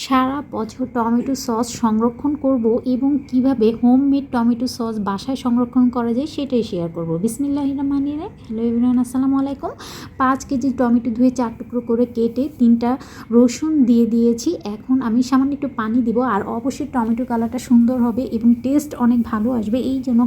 সারা বছর tomato sauce সংরক্ষণ করব এবং কিভাবে হোমমেড টমেটো সস বাসায় সংরক্ষণ করা যায় সেটাই শেয়ার করব। বিসমিল্লাহির রহমানির রহিম। হ্যালো এভরিওয়ান, আসসালামু আলাইকুম। 5 কেজি টমেটো ধুয়ে 4 টুকরো করে কেটে 3টা রসুন দিয়ে দিয়েছি। এখন আমি সামান্য একটু পানি দিব, আর অবশ্যই টমেটো কালারটা সুন্দর হবে এবং টেস্ট অনেক ভালো আসবে। এই জন্য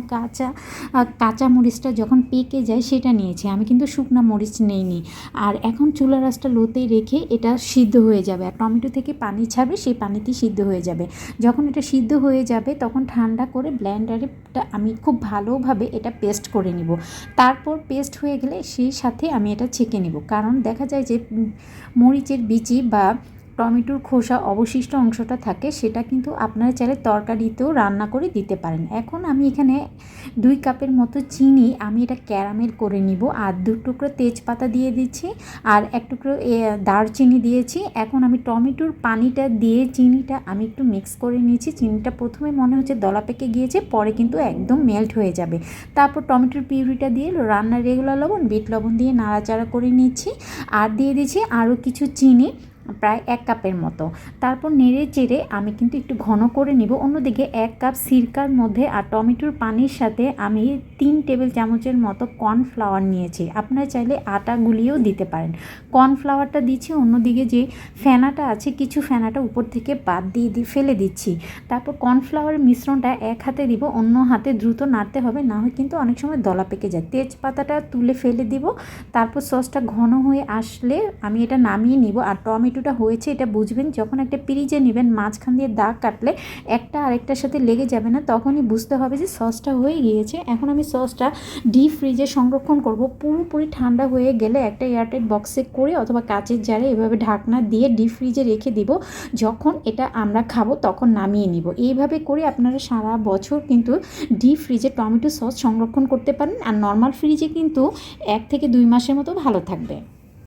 কাঁচা মরিচটা যখন পেকে যায় সেটা নিয়েছি, আমি কিন্তু শুকনা মরিচ নেইনি। আর এখন চুলা রাসটা লোতে রেখে এটা সিদ্ধ হয়ে যাবে, আর টমেটো থেকে পানি ছাড়বে, সেই পানিতেই সিদ্ধ হয়ে যাবে। যখন এটা সিদ্ধ হয়ে যাবে তখন ঠান্ডা করে ব্লেন্ডারে আমি খুব ভালোভাবে এটা পেস্ট করে নিব। তারপর পেস্ট হয়ে গেলে সেই সাথে আমি এটা ছেঁকে নিব, কারণ দেখা যায় যে মরিচের বিচি বা টমেটোর খোসা অবশিষ্ট অংশটা থাকে, সেটা কিন্তু আপনারা চাইলে তরকারিতেও রান্না করে দিতে পারেন। এখন আমি এখানে 2 কাপের মতো চিনি আমি এটা ক্যারামেল করে নিব, আর 2 টুকরো তেজপাতা দিয়ে দিচ্ছি, আর 1 টুকরো দারচিনি দিয়েছি। এখন আমি টমেটোর পানিটা দিয়ে চিনিটা আমি একটু মিক্স করে নিয়েছি। চিনিটা প্রথমে মনে হচ্ছে দলা পেকে গিয়েছে, পরে কিন্তু একদম মেল্ট হয়ে যাবে। তারপর টমেটোর পিউরিটা দিয়ে রান্নার রেগুলার লবণ, বিট লবণ দিয়ে নাড়াচাড়া করে নিচ্ছি, আর দিয়ে দিচ্ছি আরও কিছু চিনি, প্রায় 1 কাপের মতো। তারপর নেড়ে চেড়ে আমি কিন্তু একটু ঘন করে নিব। অন্যদিকে 1 কাপ সিরকার মধ্যে আর টমেটোর পানির সাথে আমি 3 টেবিল চামচের মতো কর্নফ্লাওয়ার নিয়েছি। আপনারা চাইলে আটা গুলিয়েও দিতে পারেন। কর্নফ্লাওয়ারটা দিচ্ছি, অন্যদিকে যে ফেনাটা আছে কিছু ফেনাটা উপর থেকে বাদ দিয়ে ফেলে দিচ্ছি। তারপর কর্নফ্লাওয়ারের মিশ্রণটা 1 হাতে দিব, অন্য হাতে দ্রুত নাড়তে হবে, না হয় কিন্তু অনেক সময় দলা পেকে যায়। তেজপাতাটা তুলে ফেলে দিব। তারপর সসটা ঘন হয়ে আসলে আমি এটা নামিয়ে নিব। আর টমেটোটা হয়েছে এটা বুঝবেন যখন একটা পিরিচে নেবেন, মাঝখান দিয়ে দাগ কাটলে একটা আরেকটার সাথে লেগে যাবে না, তখনই বুঝতে হবে যে সসটা হয়ে গিয়েছে। এখন আমি সসটা ডিপ ফ্রিজে সংরক্ষণ করব। পুরোপুরি ঠান্ডা হয়ে গেলে একটা এয়ারটাইট বক্সে করে অথবা কাচের জারে এভাবে ঢাকনা দিয়ে ডিপ ফ্রিজে রেখে দিব। যখন এটা আমরা খাবো তখন নামিয়ে নিব। এইভাবে করে আপনারা সারা বছর কিন্তু ডিপ ফ্রিজে টমেটো সস সংরক্ষণ করতে পারেন, আর নর্মাল ফ্রিজে কিন্তু 1 থেকে 2 মাসের মতো ভালো থাকবে।